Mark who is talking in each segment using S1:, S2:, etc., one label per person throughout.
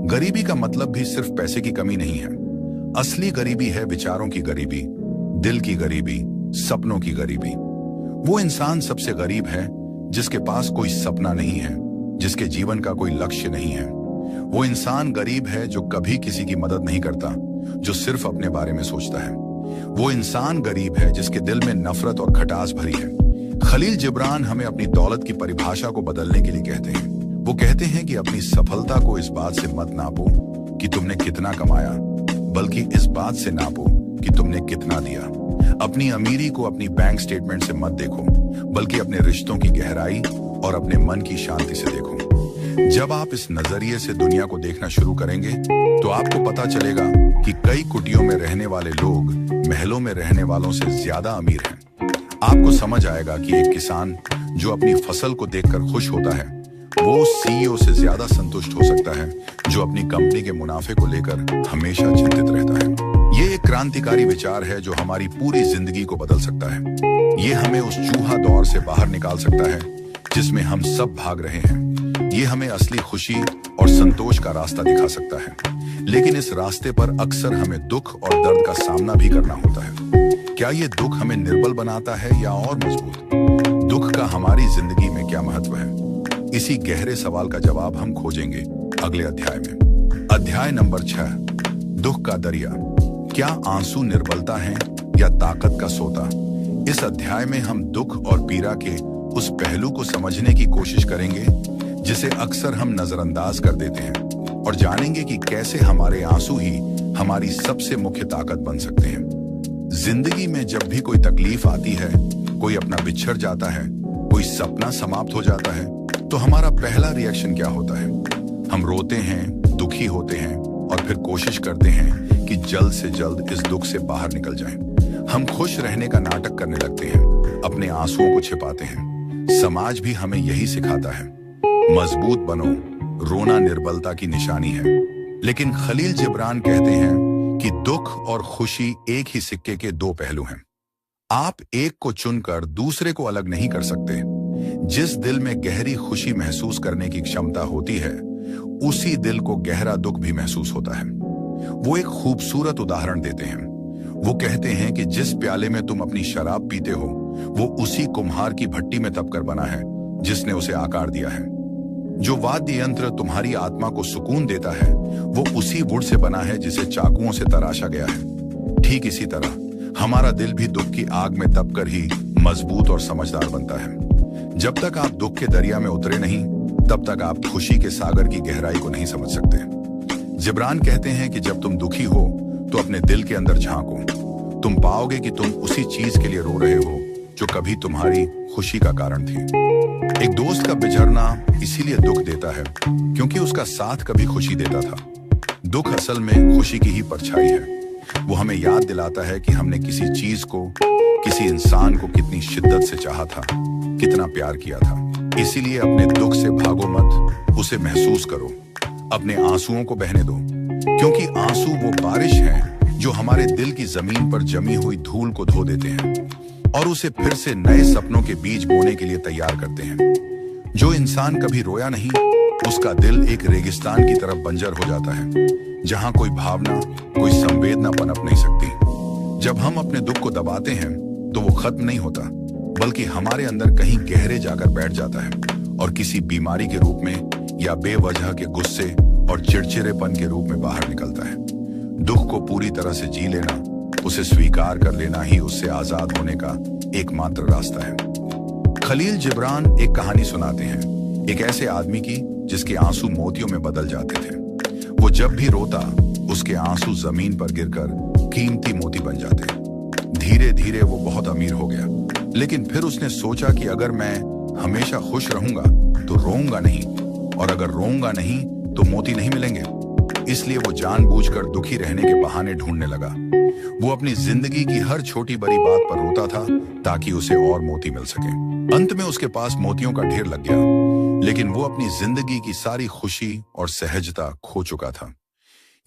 S1: गरीबी का मतलब भी सिर्फ पैसे की कमी नहीं है। असली गरीबी है विचारों की गरीबी, दिल की गरीबी, सपनों की गरीबी। वो इंसान सबसे गरीब है जिसके पास कोई सपना नहीं है, जिसके जीवन का कोई लक्ष्य नहीं है। वो इंसान गरीब है जो कभी किसी की मदद नहीं करता, जो सिर्फ अपने बारे में सोचता है। वो इंसान गरीब है जिसके दिल में नफरत और खटास भरी है। खलील जिब्रान हमें अपनी दौलत की परिभाषा को बदलने के लिए कहते हैं। वो कहते हैं कि अपनी सफलता को इस बात से मत नापो कि तुमने कितना कमाया, बल्कि इस बात से नापो कि तुमने कितना दिया। अपनी अमीरी को अपनी बैंक स्टेटमेंट से मत देखो, बल्कि अपने रिश्तों की गहराई और अपने मन की शांति से देखो। जब आप इस नजरिए से दुनिया को देखना शुरू करेंगे तो आपको पता चलेगा कि कई कुटियों में रहने वाले लोग महलों में रहने वालों से ज्यादा अमीर हैं। आपको समझ आएगा कि एक किसान जो अपनी फसल को देखकर खुश होता है, वो सीईओ से ज्यादा संतुष्ट हो सकता है जो अपनी कंपनी के मुनाफे को लेकर हमेशा चिंतित रहता है। ये एक क्रांतिकारी विचार है जो हमारी पूरी जिंदगी को बदल सकता है। ये हमें उस चूहा दौर से बाहर निकाल सकता है जिसमें हम सब भाग रहे हैं। ये हमें असली खुशी और संतोष का रास्ता दिखा सकता है। लेकिन इस रास्ते पर अक्सर हमें दुख और दर्द का सामना भी करना होता है। क्या ये दुख हमें निर्बल बनाता है या और मजबूत? दुख का हमारी जिंदगी में क्या महत्व है? इसी गहरे सवाल का जवाब हम खोजेंगे अगले अध्याय में। अध्याय नंबर 6, दुख का दरिया। क्या आंसू निर्बलता है या ताकत का सोता? इस अध्याय में हम दुख और पीड़ा के उस पहलू को समझने की कोशिश करेंगे जिसे अक्सर हम नजरअंदाज कर देते हैं, और जानेंगे कि कैसे हमारे आंसू ही हमारी सबसे मुख्य ताकत बन सकते हैं। जिंदगी में जब भी कोई तकलीफ आती है, कोई अपना बिछड़ जाता है, कोई सपना समाप्त हो जाता है, तो हमारा पहला रिएक्शन क्या होता है? हम रोते हैं, दुखी होते हैं और फिर कोशिश करते हैं कि जल्द से जल्द इस दुख से बाहर निकल जाएं। हम खुश रहने का नाटक करने लगते हैं, अपने आंसुओं को छिपाते हैं। समाज भी हमें यही सिखाता है, मजबूत बनो, रोना निर्बलता की निशानी है। लेकिन खलील जिब्रान कहते हैं कि दुख और खुशी एक ही सिक्के के दो पहलू हैं। आप एक को चुनकर दूसरे को अलग नहीं कर सकते। जिस दिल में गहरी खुशी महसूस करने की क्षमता होती है, उसी दिल को गहरा दुख भी महसूस होता है। वो एक खूबसूरत उदाहरण देते हैं। वो कहते हैं कि जिस प्याले में तुम अपनी शराब पीते हो, वो उसी कुम्हार की भट्टी में तपकर बना है जिसने उसे आकार दिया है। जो वाद्य यंत्र तुम्हारी आत्मा को सुकून देता है, वो उसी वुड से बना है जिसे चाकुओं से तराशा गया है। ठीक इसी तरह हमारा दिल भी दुख की आग में तपकर ही मजबूत और समझदार बनता है। जब तक आप दुख के दरिया में उतरे नहीं, तब तक आप खुशी के सागर की गहराई को नहीं समझ सकते। जिब्रान कहते हैं कि जब तुम दुखी हो तो अपने दिल के अंदर झांको। तुम पाओगे कि तुम उसी चीज के लिए रो रहे हो जो कभी तुम्हारी खुशी का कारण थी। एक दोस्त का बिछड़ना इसीलिए दुख देता है क्योंकि उसका साथ कभी खुशी देता था। दुख असल में खुशी की ही परछाई है। वो हमें याद दिलाता है कि हमने किसी चीज को, किसी इंसान को कितनी शिद्दत से चाहा था, कितना प्यार किया था। इसीलिए अपने दुख से भागो मत, उसे महसूस करो, अपने आंसुओं को बहने दो, क्योंकि आंसू वो बारिश है जो हमारे दिल की जमीन पर जमी हुई धूल को धो देते हैं और उसे फिर से नए सपनों के बीज बोने के लिए तैयार करते हैं। जो इंसान कभी रोया नहीं, उसका दिल एक रेगिस्तान की तरफ बंजर हो जाता है, जहां कोई भावना, कोई संवेदना पनप नहीं सकती। जब हम अपने दुख को दबाते हैं तो वो खत्म नहीं होता, बल्कि हमारे अंदर कहीं गहरे जाकर बैठ जाता है और किसी बीमारी के रूप में या बेवजह के गुस्से और चिड़चिड़ेपन के रूप में बाहर निकलता है। दुख को पूरी तरह से जी लेना, उसे स्वीकार कर लेना ही उससे आजाद होने का एकमात्र रास्ता है। खलील जिब्रान एक कहानी सुनाते हैं, एक ऐसे आदमी की जिसके आंसू मोतियों में बदल जाते थे। वो जब भी रोता, उसके आंसू जमीन पर गिरकर कीमती मोती बन जाते। धीरे धीरे वो बहुत अमीर हो गया, लेकिन फिर उसने सोचा कि अगर मैं हमेशा खुश रहूंगा तो रोऊंगा नहीं, और अगर रोऊंगा नहीं तो मोती नहीं मिलेंगे। इसलिए वो जानबूझकर दुखी रहने के बहाने ढूंढने लगा। वो अपनी जिंदगी की हर छोटी बड़ी बात पर रोता था ताकि उसे और मोती मिल सके। अंत में उसके पास मोतियों का ढेर लग गया, लेकिन वो अपनी जिंदगी की सारी खुशी और सहजता खो चुका था।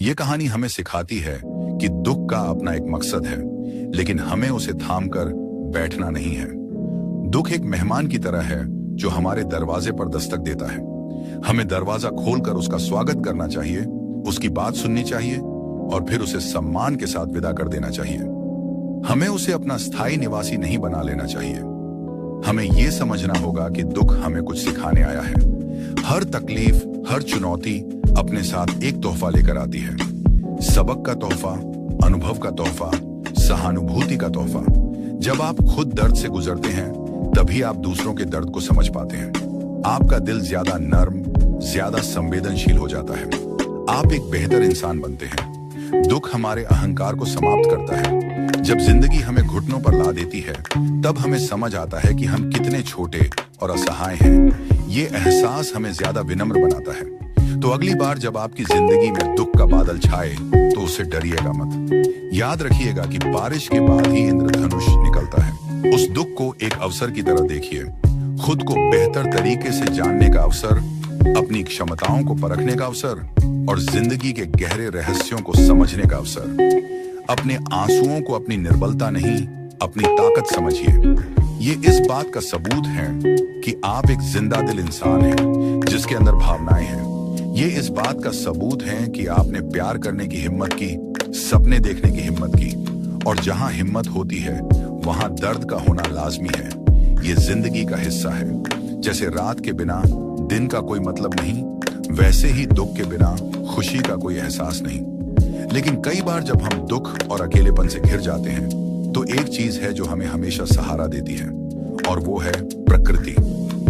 S1: ये कहानी हमें सिखाती है कि दुख का अपना एक मकसद है, लेकिन हमें उसे थामकर बैठना नहीं है। दुख एक मेहमान की तरह है जो हमारे दरवाजे पर दस्तक देता है। हमें दरवाजा खोलकर उसका स्वागत करना चाहिए उसकी बात सुननी चाहिए और फिर उसे सम्मान के साथ विदा कर देना चाहिए। हमें उसे अपना स्थायी निवासी नहीं बना लेना चाहिए। हमें यह समझना होगा कि दुख हमें कुछ सिखाने आया है। हर तकलीफ, हर चुनौती अपने साथ एक तोहफा लेकर आती है। सबक का तोहफा, अनुभव का तोहफा, सहानुभूति का तोहफा। जब आप खुद दर्द से गुजरते हैं तभी आप दूसरों के दर्द को समझ पाते हैं। आपका दिल ज्यादा नर्म, ज्यादा संवेदनशील हो जाता है। आप एक बेहतर इंसान बनते हैं। दुख हमारे अहंकार को समाप्त करता है। जब जिंदगी हमें घुटनों पर ला देती है तब हमें समझ आता है कि हम कितने छोटे और असहाय हैं। ये एहसास हमें ज्यादा विनम्र बनाता है। तो अगली बार जब आपकी जिंदगी में दुख का बादल छाए तो उससे डरिएगा मत। याद रखिएगा कि बारिश के बाद ही इंद्रधनुष निकलता है। उस दुख को एक अवसर की तरह देखिए। खुद को बेहतर तरीके से जानने का अवसर, अपनी क्षमताओं को परखने का अवसर और जिंदगी के गहरे रहस्यों को समझने का अवसर। अपने आंसुओं को अपनी निर्बलता नहीं, अपनी ताकत समझिए। ये इस बात का सबूत है कि आप एक जिंदा दिल इंसान हैं जिसके अंदर भावनाएं हैं। ये इस बात का सबूत है कि आपने प्यार करने की हिम्मत की, सपने देखने की हिम्मत की। और जहां हिम्मत होती है वहां दर्द का होना लाजमी है। ये जिंदगी का हिस्सा है। जैसे रात के बिना दिन का कोई मतलब नहीं, वैसे ही दुख के बिना खुशी का कोई एहसास नहीं। लेकिन कई बार जब हम दुख और अकेलेपन से घिर जाते हैं तो एक चीज है जो हमें हमेशा सहारा देती है और वो है प्रकृति।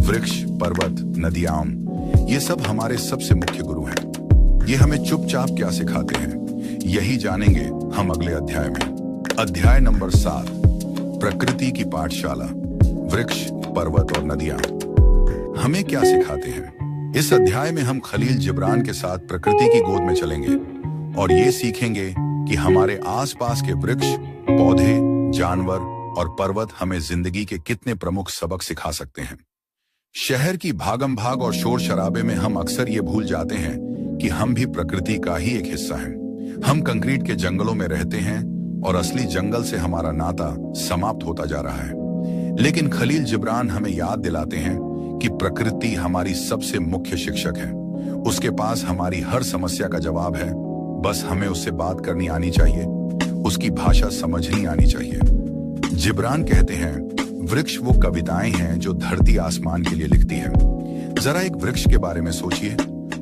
S1: वृक्ष, पर्वत, नदियां, ये सब हमारे सबसे मुख्य गुरु हैं। ये हमें चुपचाप क्या सिखाते हैं यही जानेंगे हम अगले अध्याय में। अध्याय नंबर 7, प्रकृति की पाठशाला। वृक्ष, पर्वत और नदियां हमें क्या सिखाते हैं। इस अध्याय में हम खलील जिब्रान के साथ प्रकृति की गोद में चलेंगे और ये सीखेंगे कि हमारे आसपास के वृक्ष, पौधे, जानवर और पर्वत हमें जिंदगी के कितने प्रमुख सबक सिखा सकते हैं। शहर की भागम भाग और शोर शराबे में हम अक्सर ये भूल जाते हैं कि हम भी प्रकृति का ही एक हिस्सा हैं। हम कंक्रीट के जंगलों में रहते हैं और असली जंगल से हमारा नाता समाप्त होता जा रहा है। लेकिन खलील जिब्रान हमें याद दिलाते हैं कि प्रकृति हमारी सबसे मुख्य शिक्षक है। उसके पास हमारी हर समस्या का जवाब है। बस हमें उससे बात करनी आनी चाहिए, उसकी भाषा समझनी आनी चाहिए। जिब्रान कहते हैं, वृक्ष वो कविताएं हैं जो धरती आसमान के लिए लिखती है। जरा एक वृक्ष के बारे में सोचिए।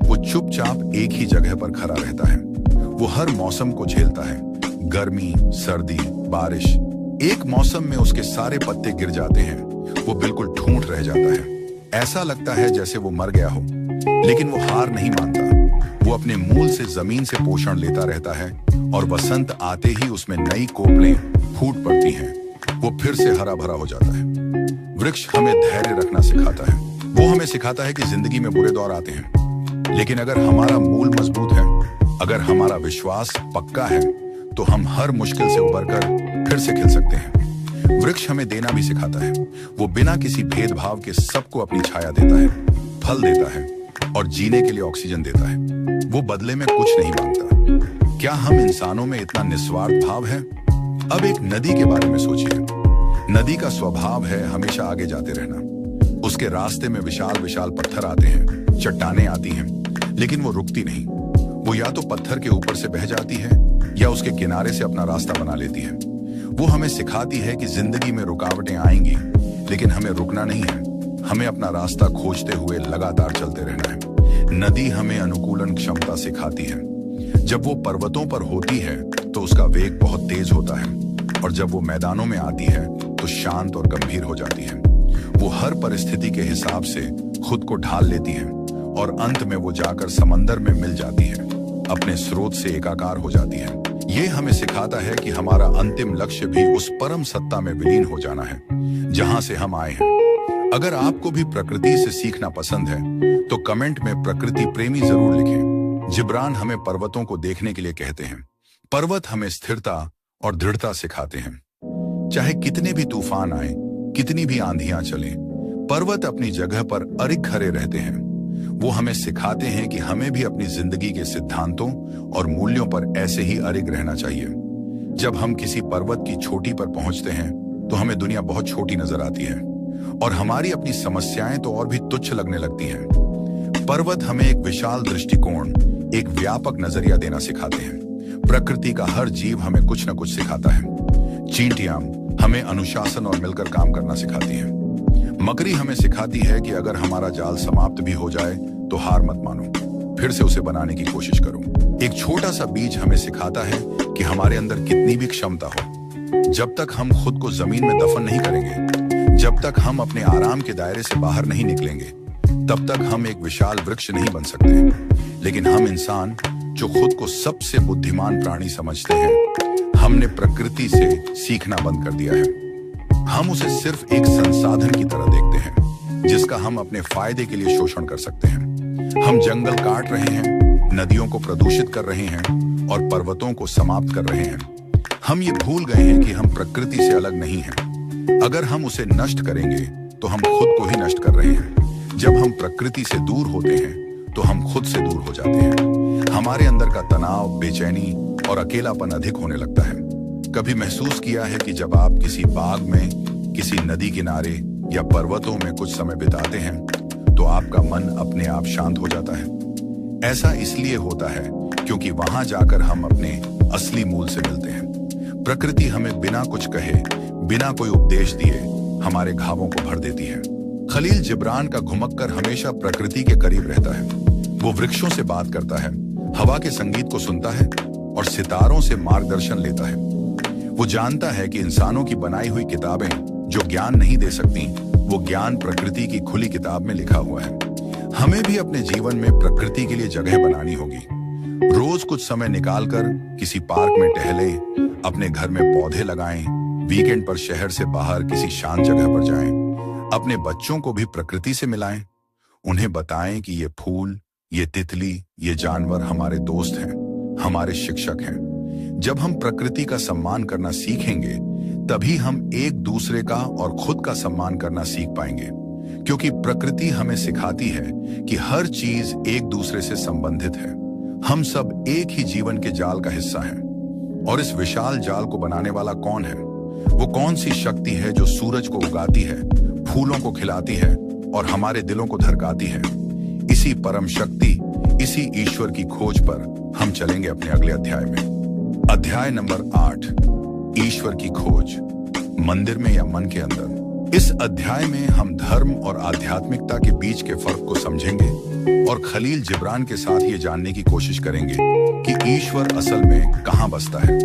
S1: वो चुपचाप एक ही जगह पर खड़ा रहता है। वो हर मौसम को झेलता है, गर्मी, सर्दी, बारिश। एक मौसम में उसके सारे पत्ते गिर जाते हैं, वो बिल्कुल ठूंठ रह जाता है। ऐसा लगता है जैसे वो मर गया हो, लेकिन वो हार नहीं मानता। वो अपने मूल से जमीन से पोषण लेता रहता है और बसंत आते ही उसमें नई कोपलें फूट पड़ती हैं। वो फिर से हरा भरा हो जाता है। वृक्ष हमें धैर्य रखना सिखाता है। वो हमें सिखाता है कि जिंदगी में बुरे दौर आते हैं, लेकिन अगर हमारा मूल मजबूत है, अगर हमारा विश्वास पक्का है, तो हम हर मुश्किल से उबरकर फिर से खिल सकते हैं। वृक्ष हमें देना भी सिखाता है। वो बिना किसी भेदभाव के सबको अपनी छाया देता है, फल देता है और जीने के लिए ऑक्सीजन देता है। वो बदले में कुछ नहीं मांगता। क्या हम इंसानों में इतना निस्वार्थ भाव है? अब एक नदी के बारे में सोचिए। नदी का स्वभाव है हमेशा आगे जाते रहना। उसके रास्ते में विशाल विशाल पत्थर आते हैं, चट्टानें आती हैं, लेकिन वो रुकती नहीं। वो या तो पत्थर के ऊपर से बह जाती है या उसके किनारे से अपना रास्ता बना लेती है। वो हमें सिखाती है कि जिंदगी में रुकावटें आएंगी, लेकिन हमें रुकना नहीं है। हमें अपना रास्ता खोजते हुए लगातार चलते रहना है। नदी हमें अनुकूलन क्षमता सिखाती है। जब वो पर्वतों पर होती है तो उसका वेग बहुत तेज होता है, और जब वो मैदानों में आती है तो शांत और गंभीर हो जाती है। वो हर परिस्थिति के हिसाब से खुद को ढाल लेती है और अंत में वो जाकर समंदर में मिल जाती है, अपने स्रोत से एकाकार हो जाती है। ये हमें सिखाता है कि हमारा अंतिम लक्ष्य भी उस परम सत्ता में विलीन हो जाना है जहां से हम आए हैं। अगर आपको भी प्रकृति से सीखना पसंद है तो कमेंट में प्रकृति प्रेमी जरूर लिखें। जिब्रान हमें पर्वतों को देखने के लिए कहते हैं। पर्वत हमें स्थिरता और दृढ़ता सिखाते हैं। चाहे कितने भी तूफान आए, कितनी भी आंधियां चलें, पर्वत अपनी जगह पर अडिग खड़े रहते हैं। वो हमें सिखाते हैं कि हमें भी अपनी जिंदगी के सिद्धांतों और मूल्यों पर ऐसे ही अडिग रहना चाहिए। जब हम किसी पर्वत की चोटी पर पहुंचते हैं तो हमें दुनिया बहुत छोटी नजर आती है और हमारी अपनी समस्याएं तो और भी तुच्छ लगने लगती हैं। पर्वत हमें एक विशाल दृष्टिकोण, एक व्यापक नजरिया देना सिखाते हैं। प्रकृति का हर जीव हमें कुछ न कुछ सिखाता है। चींटियां हमें अनुशासन और मिलकर काम करना सिखाती हैं। मकड़ी हमें सिखाती है कि अगर हमारा जाल समाप्त भी हो जाए तो हार मत मानो, फिर से उसे बनाने की कोशिश करो। एक छोटा सा बीज हमें सिखाता है कि हमारे अंदर कितनी भी क्षमता हो, जब तक हम खुद को जमीन में दफन नहीं करेंगे, जब तक हम अपने आराम के दायरे से बाहर नहीं निकलेंगे, तब तक हम एक विशाल वृक्ष नहीं बन सकते। लेकिन हम इंसान, जो खुद को सबसे बुद्धिमान प्राणी समझते हैं, हमने प्रकृति से सीखना बंद कर दिया है। हम उसे सिर्फ एक संसाधन की तरह देखते हैं, जिसका हम अपने फायदे के लिए शोषण कर सकते हैं। हम जंगल काट रहे हैं, नदियों को प्रदूषित कर रहे हैं और पर्वतों को समाप्त कर रहे हैं। हम ये भूल गए हैं कि हम प्रकृति से अलग नहीं हैं। अगर हम उसे नष्ट करेंगे तो हम खुद को ही नष्ट कर रहे हैं। जब हम प्रकृति से दूर होते हैं तो हम खुद से दूर हो जाते हैं। हमारे अंदर का तनाव, बेचैनी और अकेलापन अधिक होने लगता है। कभी महसूस किया है कि जब आप किसी बाग में, किसी नदी किनारे या पर्वतों में कुछ समय बिताते हैं तो आपका मन अपने आप शांत हो जाता है। ऐसा इसलिए होता है क्योंकि वहां जाकर हम अपने असली मूल से मिलते हैं। प्रकृति हमें बिना कुछ कहे, बिना कोई उपदेश दिए हमारे घावों को भर देती है। खलील जिब्रान का घुमक्कर हमेशा प्रकृति के करीब रहता है। वो वृक्षों से बात करता है, हवा के संगीत को सुनता है और सितारों से मार्गदर्शन लेता है। वो जानता है कि इंसानों की बनाई हुई किताबें जो ज्ञान नहीं दे सकती, वो ज्ञान प्रकृति की खुली किताब में लिखा हुआ है। हमें भी अपने जीवन में प्रकृति के लिए जगह बनानी होगी। रोज कुछ समय निकालकर किसी पार्क में टहलें, अपने घर में पौधे लगाएं, वीकेंड पर शहर से बाहर किसी शांत जगह पर जाएं। अपने बच्चों को भी प्रकृति से मिलाएं। उन्हें बताएं कि ये फूल, ये तितली, ये जानवर हमारे दोस्त हैं, हमारे शिक्षक हैं। जब हम प्रकृति का सम्मान करना सीखेंगे, तभी हम एक दूसरे का और खुद का सम्मान करना सीख पाएंगे। क्योंकि प्रकृति हमें सिखाती है कि हर चीज एक दूसरे से संबंधित है। हम सब एक ही जीवन के जाल का हिस्सा हैं। और इस विशाल जाल को बनाने वाला कौन है? वो कौन सी शक्ति है जो सूरज को उगाती है, फूलों को खिलाती है और हमारे दिलों को धड़काती है? इसी परम शक्ति, इसी ईश्वर की खोज पर हम चलेंगे अपने अगले अध्याय में। अध्याय नंबर 8, ईश्वर की खोज, मंदिर में या मन के अंदर। इस अध्याय में हम धर्म और आध्यात्मिकता के बीच के फर्क को समझेंगे और खलील जिब्रान के साथ ये जानने की कोशिश करेंगे कि ईश्वर असल में कहाँ बसता है।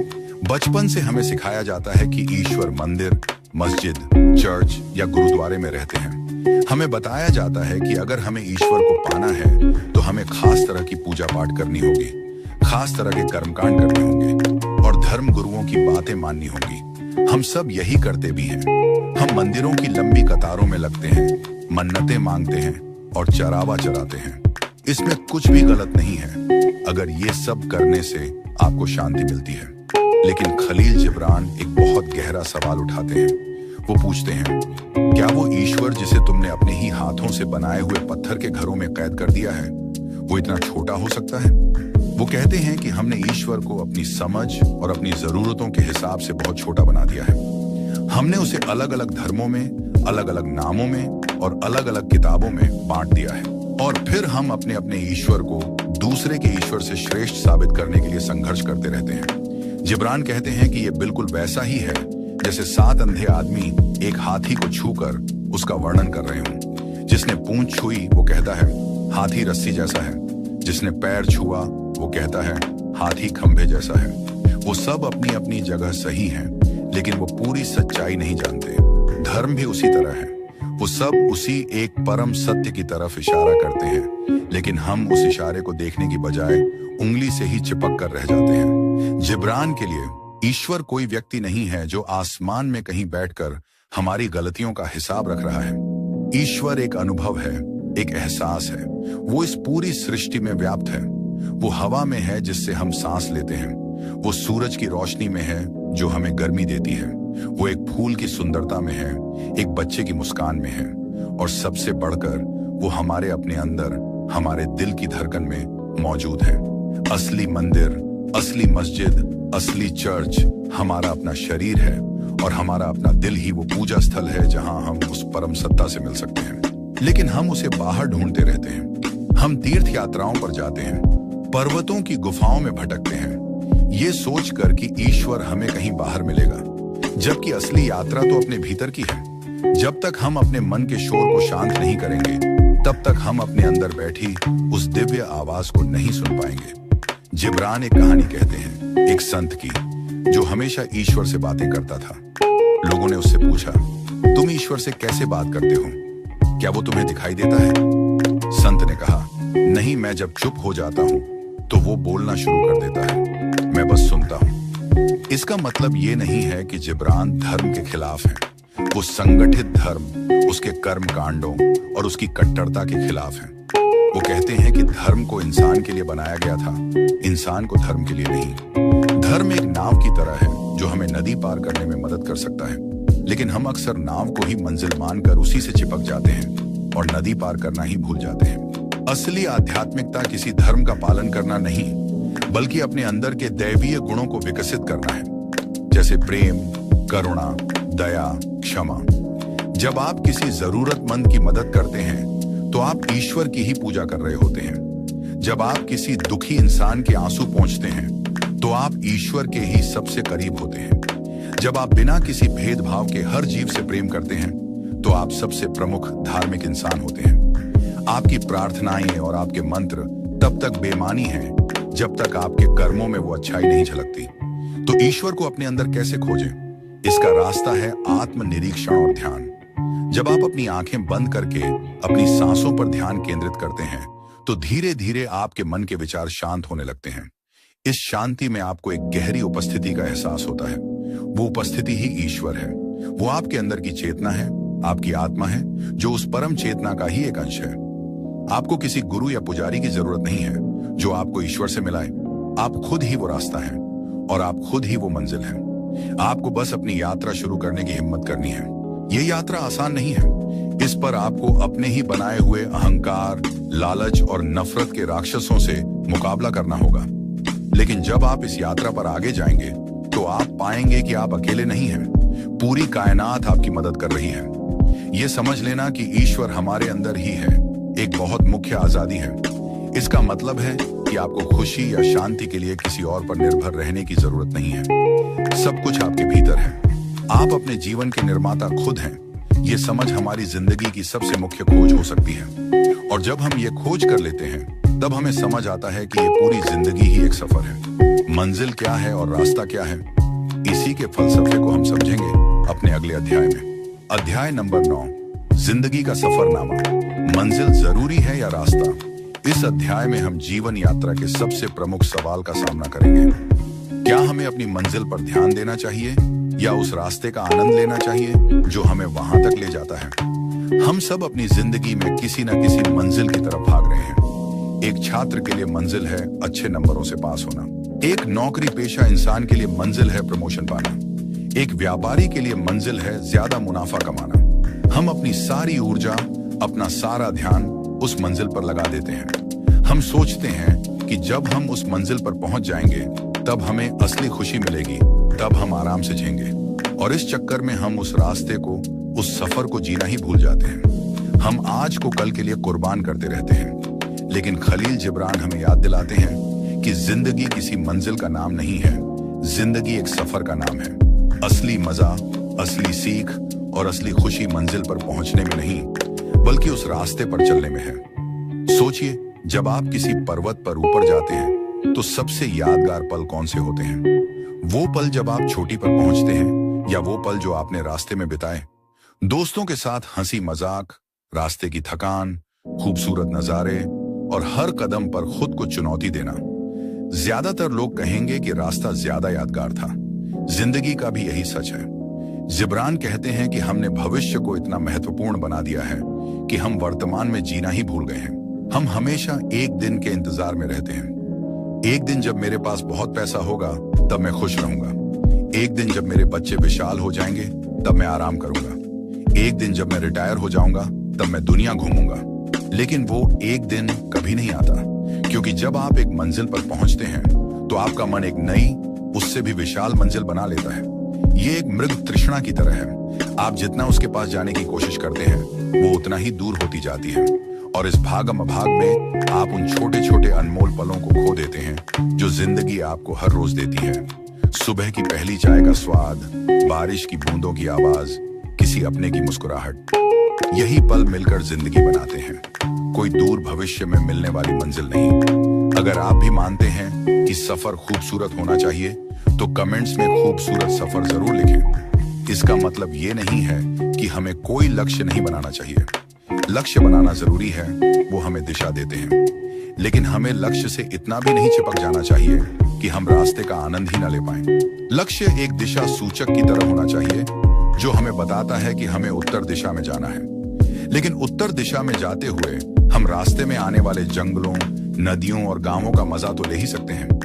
S1: बचपन से हमें सिखाया जाता है कि ईश्वर मंदिर, मस्जिद, चर्च या गुरुद्वारे में रहते हैं। हमें बताया जाता है कि अगर हमें ईश्वर को पाना है तो हमें खास तरह की पूजा पाठ करनी होगी, खास तरह के कर्मकांड करने होंगे और धर्म गुरुओं की बातें माननी होंगी। हम सब यही करते भी हैं। हम मंदिरों की लंबी कतारों में लगते हैं, मन्नतें मांगते हैं और चरावा चराते हैं। इसमें कुछ भी गलत नहीं है अगर ये सब करने से आपको शांति मिलती है। लेकिन खलील जिब्रान एक बहुत गहरा सवाल उठाते हैं। वो पूछते हैं, क्या वो ईश्वर जिसे तुमने अपने ही हाथों से बनाए हुए पत्थर के घरों में कैद कर दिया है, वो इतना छोटा हो सकता है? वो कहते हैं कि हमने ईश्वर को अपनी समझ और अपनी जरूरतों के हिसाब से बहुत छोटा बना दिया है। हमने उसे अलग अलग धर्मों में, अलग अलग नामों में और अलग अलग किताबों में बांट दिया है। और फिर हम अपने अपने ईश्वर को दूसरे के ईश्वर से श्रेष्ठ साबित करने के लिए संघर्ष करते रहते हैं। जिब्रान कहते हैं कि ये बिल्कुल वैसा ही है जैसे 7 अंधे आदमी एक हाथी को छूकर उसका वर्णन कर रहे हों। जिसने पूंछ छुई वो कहता है हाथी रस्सी जैसा है, जिसने पैर छुआ वो कहता है हाथी खंभे जैसा है। वो सब अपनी अपनी जगह सही हैं, लेकिन वो पूरी सच्चाई नहीं जानते। धर्म भी उसी तरह है, वो सब उसी एक परम सत्य की तरफ इशारा करते हैं, लेकिन हम उस इशारे को देखने की बजाय उंगली से ही चिपक कर रह जाते हैं। जिब्रान के लिए ईश्वर कोई व्यक्ति नहीं है जो आसमान में कहीं बैठकर हमारी गलतियों का हिसाब रख रहा है। ईश्वर एक अनुभव है, एक एहसास है। वो इस पूरी सृष्टि में व्याप्त है। वो हवा में है जिससे हम सांस लेते हैं। वो सूरज की रोशनी में है जो हमें गर्मी देती है। वो एक फूल की सुंदरता में है, एक बच्चे की मुस्कान में है, और सबसे बढ़कर वो हमारे अपने अंदर, हमारे दिल की धड़कन में मौजूद है। असली मंदिर, असली मस्जिद, असली चर्च हमारा अपना शरीर है, और हमारा अपना दिल ही वो पूजा स्थल है जहां हम उस परम सत्ता से मिल सकते हैं। लेकिन हम उसे बाहर ढूंढते रहते हैं। हम तीर्थ यात्राओं पर जाते हैं, पर्वतों की गुफाओं में भटकते हैं, ये सोचकर कि ईश्वर हमें कहीं बाहर मिलेगा, जबकि असली यात्रा तो अपने भीतर की है। जब तक हम अपने मन के शोर को शांत नहीं करेंगे, तब तक हम अपने अंदर बैठी उस दिव्य आवाज को नहीं सुन पाएंगे। जिब्रान एक कहानी कहते हैं एक संत की, जो हमेशा ईश्वर से बातें करता था। लोगों ने उससे पूछा, तुम ईश्वर से कैसे बात करते हो? क्या वो तुम्हें दिखाई देता है? संत ने कहा, नहीं, मैं जब चुप हो जाता हूं तो वो बोलना शुरू कर देता है, मैं बस सुनता हूं। इसका मतलब ये नहीं है कि जिब्रान धर्म के खिलाफ है। वो संगठित धर्म, उसके कर्म कांडों और उसकी कट्टरता के खिलाफ है। वो कहते हैं कि धर्म को इंसान के लिए बनाया गया था, इंसान को धर्म के लिए नहीं। धर्म एक नाव की तरह है जो हमें नदी पार करने में मदद कर सकता है, लेकिन हम अक्सर नाव को ही मंजिल मानकर उसी से चिपक जाते हैं और नदी पार करना ही भूल जाते हैं। असली आध्यात्मिकता किसी धर्म का पालन करना नहीं, बल्कि अपने अंदर के दैवीय गुणों को विकसित करना है, जैसे प्रेम, करुणा, दया, क्षमा। जब आप किसी जरूरतमंद की मदद करते हैं तो आप ईश्वर की ही पूजा कर रहे होते हैं। जब आप किसी दुखी इंसान के आंसू पोंछते हैं तो आप ईश्वर के ही सबसे करीब होते हैं। जब आप बिना किसी भेदभाव के हर जीव से प्रेम करते हैं तो आप सबसे प्रमुख धार्मिक इंसान होते हैं। आपकी प्रार्थनाएं और आपके मंत्र तब तक बेमानी हैं जब तक आपके कर्मों में वो अच्छाई नहीं झलकती। तो ईश्वर को अपने अंदर कैसे खोजें? इसका रास्ता है आत्मनिरीक्षण और ध्यान। जब आप अपनी आंखें बंद करके अपनी सांसों पर ध्यान केंद्रित करते हैं तो धीरे धीरे आपके मन के विचार शांत होने लगते हैं। इस शांति में आपको एक गहरी उपस्थिति का एहसास होता है। वो उपस्थिति ही ईश्वर है। वो आपके अंदर की चेतना है, आपकी आत्मा है, जो उस परम चेतना का ही एक अंश है। आपको किसी गुरु या पुजारी की जरूरत नहीं है जो आपको ईश्वर से मिलाए। आप खुद ही वो रास्ता है और आप खुद ही वो मंजिल है। आपको बस अपनी यात्रा शुरू करने की हिम्मत करनी है। ये यात्रा आसान नहीं है। इस पर आपको अपने ही बनाए हुए अहंकार, लालच और नफरत के राक्षसों से मुकाबला करना होगा। लेकिन जब आप इस यात्रा पर आगे जाएंगे तो आप पाएंगे कि आप अकेले नहीं हैं। पूरी कायनात आपकी मदद कर रही है। ये समझ लेना कि ईश्वर हमारे अंदर ही है, एक बहुत मुख्य आजादी है। इसका मतलब है कि आपको खुशी या शांति के लिए किसी और पर निर्भर रहने की जरूरत नहीं है। सब कुछ आपके भीतर है। आप अपने जीवन के निर्माता खुद हैं। ये समझ हमारी जिंदगी की सबसे मुख्य खोज हो सकती है। और जब हम ये खोज कर लेते हैं तब हमें समझ आता है कि ये पूरी जिंदगी ही एक सफर है। मंजिल क्या है और रास्ता क्या है, इसी के फलसफे को हम समझेंगे अपने अगले अध्याय में। अध्याय नंबर 9, जिंदगी का सफरनामा। मंजिल जरूरी है या रास्ता? इस अध्याय में हम जीवन यात्रा के सबसे प्रमुख सवाल का सामना करेंगे। क्या हमें अपनी मंजिल पर ध्यान देना चाहिए या उस रास्ते का आनंद लेना चाहिए जो हमें वहां तक ले जाता है? हम सब अपनी जिंदगी में किसी न किसी मंजिल की तरफ भाग रहे हैं। एक छात्र के लिए मंजिल है अच्छे नंबरों से पास होना। एक नौकरी पेशा इंसान के लिए मंजिल है प्रमोशन पाना। एक व्यापारी के लिए मंजिल है ज्यादा मुनाफा कमाना। हम अपनी सारी ऊर्जा, अपना सारा ध्यान उस मंजिल पर लगा देते हैं। हम सोचते हैं कि जब हम उस मंजिल पर पहुंच जाएंगे तब हमें असली खुशी मिलेगी, तब हम आराम से जिएंगे। और इस चक्कर में हम उस रास्ते को, उस सफर को जीना ही भूल जाते हैं। हम आज को कल के लिए कुर्बान करते रहते हैं। लेकिन खलील जिब्रान हमें याद दिलाते हैं कि जिंदगी किसी मंजिल का नाम नहीं है, जिंदगी एक सफर का नाम है। असली मजा, असली सीख और असली खुशी मंजिल पर पहुंचने में नहीं, बल्कि उस रास्ते पर चलने में है। सोचिए, जब आप किसी पर्वत पर ऊपर जाते हैं तो सबसे यादगार पल कौन से होते हैं? वो पल जब आप चोटी पर पहुंचते हैं या वो पल जो आपने रास्ते में बिताए? दोस्तों के साथ हंसी मजाक, रास्ते की थकान, खूबसूरत नजारे और हर कदम पर खुद को चुनौती देना। ज्यादातर लोग कहेंगे कि रास्ता ज्यादा यादगार था। जिंदगी का भी यही सच है। जिब्रान कहते हैं कि हमने भविष्य को इतना महत्वपूर्ण बना दिया है कि हम वर्तमान में जीना ही भूल गए हैं। हम हमेशा एक दिन के इंतजार में रहते हैं। एक दिन जब मेरे पास बहुत पैसा होगा तब मैं खुश रहूंगा। एक दिन जब मेरे बच्चे विशाल हो जाएंगे तब मैं आराम करूंगा। एक दिन जब मैं रिटायर हो जाऊंगा तब मैं दुनिया घूमूंगा। लेकिन वो एक दिन कभी नहीं आता, क्योंकि जब आप एक मंजिल पर पहुंचते हैं तो आपका मन एक नई, उससे भी विशाल मंजिल बना लेता है। ये एक मृग तृष्णा की तरह है। आप जितना उसके पास जाने की कोशिश करते हैं वो उतना ही दूर होती जाती है। और इस भागम भाग में आप उन छोटे छोटे अनमोल पलों को खो देते हैं जो जिंदगी आपको हर रोज देती है। सुबह की पहली चाय का स्वाद, बारिश की बूंदों की आवाज, किसी अपने की मुस्कुराहट, यही पल मिलकर जिंदगी बनाते हैं, कोई दूर भविष्य में मिलने वाली मंजिल नहीं। अगर आप भी मानते हैं कि सफर खूबसूरत होना चाहिए तो कमेंट्स में खूबसूरत सफर जरूर लिखें। इसका मतलब ये नहीं है कि हमें कोई लक्ष्य नहीं बनाना चाहिए। लक्ष्य बनाना जरूरी है, वो हमें दिशा देते हैं, लेकिन हमें लक्ष्य से इतना भी नहीं चिपक जाना चाहिए कि हम रास्ते का आनंद ही न ले पाएं। लक्ष्य एक दिशा सूचक की तरह होना चाहिए जो हमें बताता है कि हमें उत्तर दिशा में जाना है, लेकिन उत्तर दिशा में जाते हुए हम रास्ते में आने वाले जंगलों, नदियों और गांवों का मजा तो ले ही सकते हैं।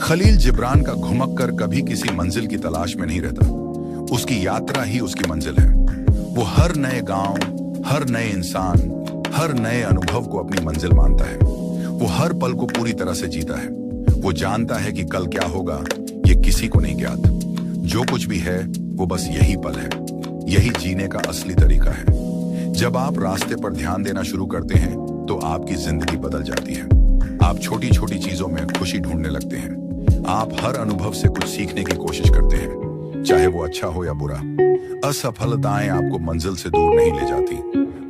S1: खलील जिब्रान का घुमक्कर कभी किसी मंजिल की तलाश में नहीं रहता, उसकी यात्रा ही उसकी मंजिल है। वो हर नए गांव, हर नए इंसान, हर नए अनुभव को अपनी मंजिल मानता है। वो हर पल को पूरी तरह से जीता है। वो जानता है कि कल क्या होगा ये किसी को नहीं ज्ञात। जो कुछ भी है वो बस यही पल है, यही जीने का असली तरीका है। जब आप रास्ते पर ध्यान देना शुरू करते हैं तो आपकी जिंदगी बदल जाती है। आप छोटी छोटी चीजों में खुशी ढूंढने लगते हैं। आप हर अनुभव से कुछ सीखने की कोशिश करते हैं, चाहे वो अच्छा हो या बुरा। असफलताएं आपको मंजिल से दूर नहीं ले जाती,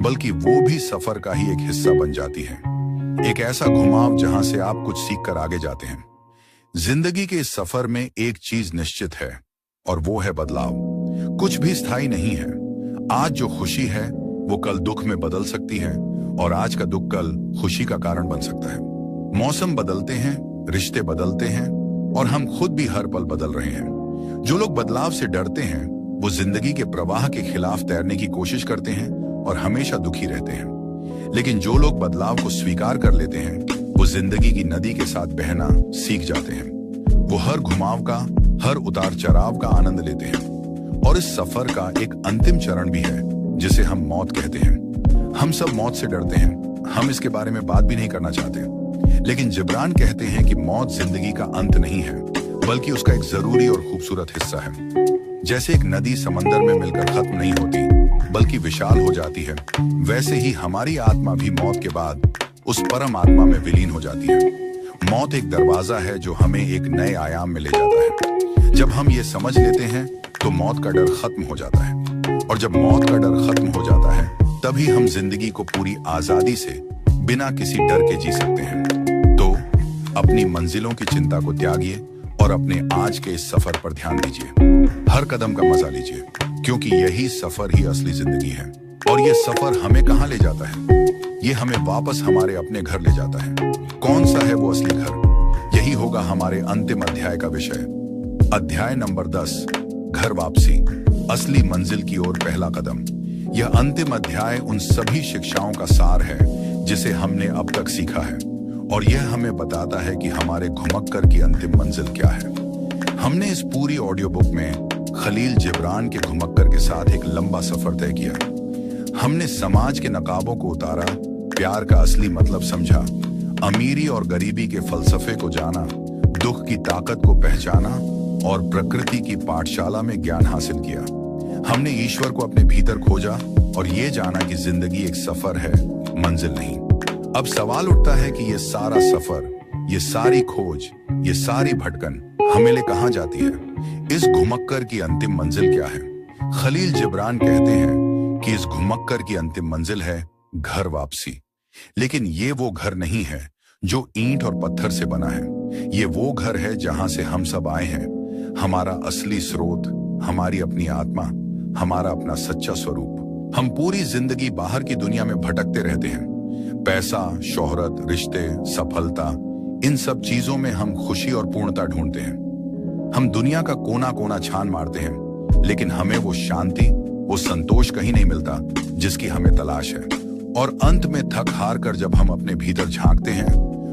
S1: बल्कि वो भी सफर का ही एक हिस्सा बन जाती है। एक ऐसा घुमाव जहां से आप कुछ सीख कर आगे जाते हैं। जिंदगी के इस सफर में एक चीज निश्चित है और वो है बदलाव। कुछ भी स्थायी नहीं है। आज जो खुशी है वो कल दुख में बदल सकती है और आज का दुख कल खुशी का कारण बन सकता है। मौसम बदलते हैं, रिश्ते बदलते हैं और हम खुद भी हर पल बदल रहे हैं। जो लोग बदलाव से डरते हैं वो जिंदगी के प्रवाह के खिलाफ तैरने की कोशिश करते हैं और हमेशा दुखी रहते हैं। लेकिन जो लोग बदलाव को स्वीकार कर लेते हैं वो जिंदगी की नदी के साथ बहना सीख जाते हैं। वो हर घुमाव का, हर उतार चढ़ाव का आनंद लेते हैं। और इस सफर का एक अंतिम चरण भी है जिसे हम मौत कहते हैं। हम सब मौत से डरते हैं, हम इसके बारे में बात भी नहीं करना चाहते, लेकिन जिब्रान कहते हैं कि मौत जिंदगी का अंत नहीं है, बल्कि उसका एक जरूरी और खूबसूरत हिस्सा है। जैसे एक नदी समंदर में मिलकर खत्म नहीं होती बल्कि विशाल हो जाती है, वैसे ही हमारी आत्मा भी मौत के बाद उस परम आत्मा में विलीन हो जाती है। मौत एक दरवाजा है जो हमें एक नए आयाम में ले जाता है। जब हम ये समझ लेते हैं तो मौत का डर खत्म हो जाता है, और जब मौत का डर खत्म हो जाता है तभी हम जिंदगी को पूरी आजादी से बिना किसी डर के जी सकते हैं। तो अपनी मंजिलों की चिंता को त्यागिए और अपने आज के इस सफर पर ध्यान दीजिए। हर कदम का मजा लीजिए, क्योंकि यही सफर ही असली जिंदगी है। और ये सफर हमें कहाँ ले जाता है? ये हमें वापस हमारे अपने घर ले जाता है। कौन सा है वो असली घर? यही होगा हमारे अंतिम अध्याय का विषय। अध्याय नंबर 10, घर वापसी, असली मंजिल की ओर पहला कदम। यह अंतिम अध्याय उन सभी शिक्षाओं का सार है जिसे हमने अब तक सीखा है, और यह हमें बताता है कि हमारे घुमक्कर की अंतिम मंजिल क्या है। हमने इस पूरी ऑडियो बुक में खलील जिब्रान के घुमक्कर के साथ एक लंबा सफर तय किया। हमने समाज के नकाबों को उतारा, प्यार का असली मतलब समझा, अमीरी और गरीबी के फलसफे को जाना, दुख की ताकत को पहचाना और प्रकृति की पाठशाला में ज्ञान हासिल किया। हमने ईश्वर को अपने भीतर खोजा और ये जाना कि जिंदगी एक सफर है, मंजिल नहीं। अब सवाल उठता है कि ये सारा सफर, ये सारी खोज, ये सारी भटकन हमें ले कहां जाती है? इस घुमक्कर की अंतिम मंजिल क्या है? खलील जिब्रान कहते हैं कि इस घुमक्कर की अंतिम मंजिल है घर वापसी। लेकिन ये वो घर नहीं है जो ईंट और पत्थर से बना है। ये वो घर है जहां से हम सब आए हैं। हमारा असली स्रोत, हमारी अपनी आत्मा, हमारा अपना सच्चा स्वरूप। हम पूरी जिंदगी बाहर की दुनिया में भटकते रहते हैं। पैसा, शोहरत, रिश्ते, सफलता, इन सब चीजों में हम खुशी और पूर्णता ढूंढते हैं। हम दुनिया का कोना कोना छान मारते हैं, लेकिन हमें वो शांति, वो संतोष कहीं नहीं मिलता जिसकी हमें तलाश है। और अंत में थक हार कर जब हम अपने भीतर झांकते हैं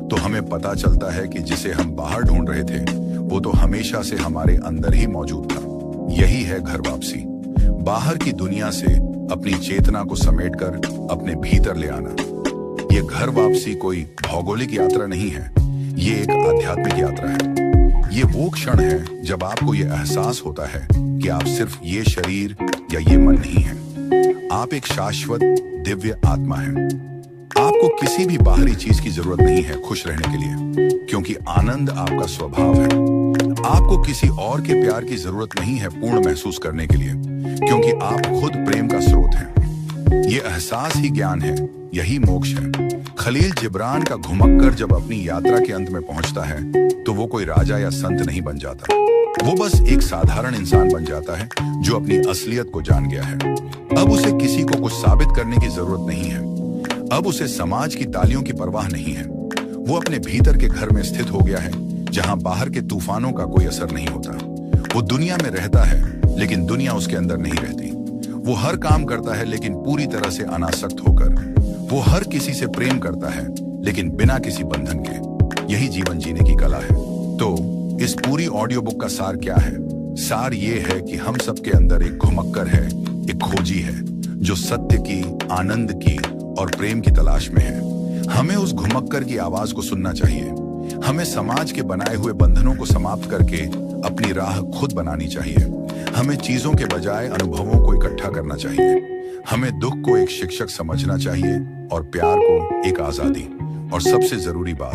S1: तो हमें पता चलता है कि जिसे हम बाहर ढूंढ रहे थे वो तो हमेशा से हमारे अंदर ही मौजूद था। यही है घर वापसी। बाहर की दुनिया से अपनी चेतना को समेटकर अपने भीतर ले आना। ये घर वापसी कोई भौगोलिक यात्रा नहीं है, ये एक आध्यात्मिक यात्रा है। ये वो क्षण है जब आपको ये एहसास होता है कि आप सिर्फ ये शरीर या ये मन नहीं है, आप एक शाश्वत दिव्य आत्मा हैं। आपको किसी भी बाहरी चीज की जरूरत नहीं है खुश रहने के लिए, क्योंकि आनंद आपका स्वभाव है। आपको किसी और के प्यार की जरूरत नहीं है पूर्ण महसूस करने के लिए, क्योंकि आप खुद प्रेम का स्रोत हैं। ये एहसास ही ज्ञान है, यही मोक्ष है। खलील जिब्रान का घुमक्कर जब अपनी यात्रा के अंत में पहुंचता है तो वो कोई राजा या संत नहीं बन जाता, वो बस एक साधारण इंसान बन जाता है जो अपनी असलियत को जान गया है। अब उसे किसी को कुछ साबित करने की जरूरत नहीं है। अब उसे समाज की तालियों की परवाह नहीं है। वो अपने भीतर के घर में स्थित हो गया है, जहां बाहर के तूफानों का कोई असर नहीं होता। वो दुनिया में रहता है, लेकिन दुनिया उसके अंदर नहीं रहती। वो हर काम करता है, लेकिन पूरी तरह से अनासक्त होकर। वो हर किसी से प्रेम करता है, लेकिन बिना किसी बंधन के। यही जीवन जीने की कला है। तो इस पूरी ऑडियो बुक का सार क्या है? सार ये है कि हम सबके अंदर एक घुमक्कर है, एक खोजी है, जो सत्य की, आनंद की और प्रेम की तलाश में है। हमें उस घुमक्कर की आवाज को सुनना चाहिए। हमें समाज के बनाए हुए बंधनों को समाप्त करके अपनी राह खुद बनानी चाहिए। हमें चीजों के बजाय अनुभवों को इकट्ठा करना चाहिए। हमें दुख को एक शिक्षक समझना चाहिए और प्यार को एक आजादी। और सबसे जरूरी बात,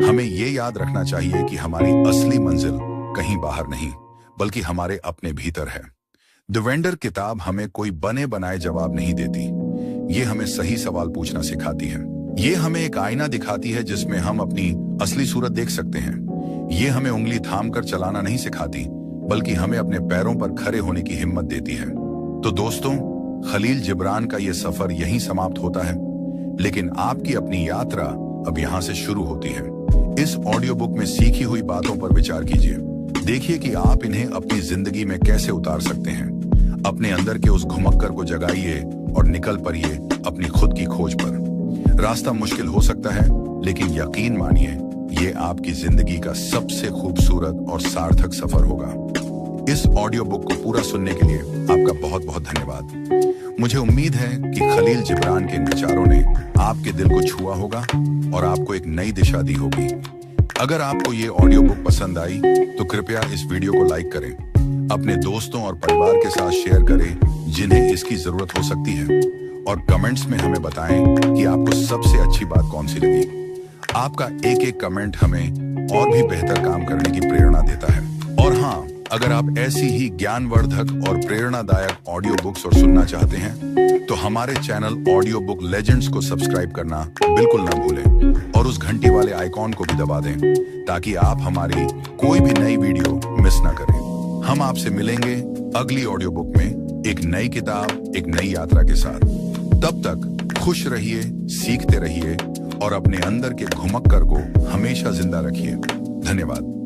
S1: हमें ये याद रखना चाहिए कि हमारी असली मंजिल कहीं बाहर नहीं, बल्कि हमारे अपने भीतर है। द वेंडर किताब हमें कोई बने बनाए जवाब नहीं देती। ये हमें सही सवाल पूछना सिखाती है। ये हमें एक आईना दिखाती है जिसमें हम अपनी असली सूरत देख सकते हैं। ये हमें उंगली थाम कर चलाना नहीं सिखाती, बल्कि हमें अपने पैरों पर खड़े होने की हिम्मत देती है। तो दोस्तों, खलील जिब्रान का ये सफर यहीं समाप्त होता है, लेकिन आपकी अपनी यात्रा अब यहां से शुरू होती है। इस ऑडियो बुक में सीखी हुई बातों पर विचार कीजिए। देखिए कि आप इन्हें अपनी जिंदगी में कैसे उतार सकते हैं। अपने अंदर के उस घुमक्कर को जगाइए और निकल पड़िए अपनी खुद की खोज पर। रास्ता मुश्किल हो सकता है, लेकिन यकीन मानिए, ये आपकी जिंदगी का सबसे खूबसूरत और सार्थक सफर होगा। इस ऑडियो बुक को पूरा सुनने के लिए आपका बहुत बहुत धन्यवाद। मुझे उम्मीद है कि खलील जिब्रान के इन विचारों ने आपके दिल को छुआ होगा और आपको एक नई दिशा दी होगी। अगर आपको ये ऑडियो बुक पसंद आई तो कृपया इस वीडियो को लाइक करें, अपने दोस्तों और परिवार के साथ शेयर करें जिन्हें इसकी जरूरत हो सकती है, और कमेंट्स में हमें बताएं कि आपको सबसे अच्छी बात कौन सी लगी। आपका एक एक कमेंट हमें और भी बेहतर काम करने की प्रेरणा देता है। और हाँ, अगर आप ऐसी ही ज्ञानवर्धक और प्रेरणादायक ऑडियो बुक्स और सुनना चाहते हैं तो हमारे चैनल ऑडियो बुक लेजेंड्स को सब्सक्राइब करना बिल्कुल ना भूलें और उस घंटी वाले आइकॉन को भी दबा दें, ताकि आप हमारी कोई भी नई वीडियो मिस ना करें। हम आपसे मिलेंगे अगली ऑडियो बुक में एक नई किताब, एक नई यात्रा के साथ। तब तक खुश रहिए, सीखते रहिए और अपने अंदर के घुमक्कर को हमेशा जिंदा रखिए। धन्यवाद।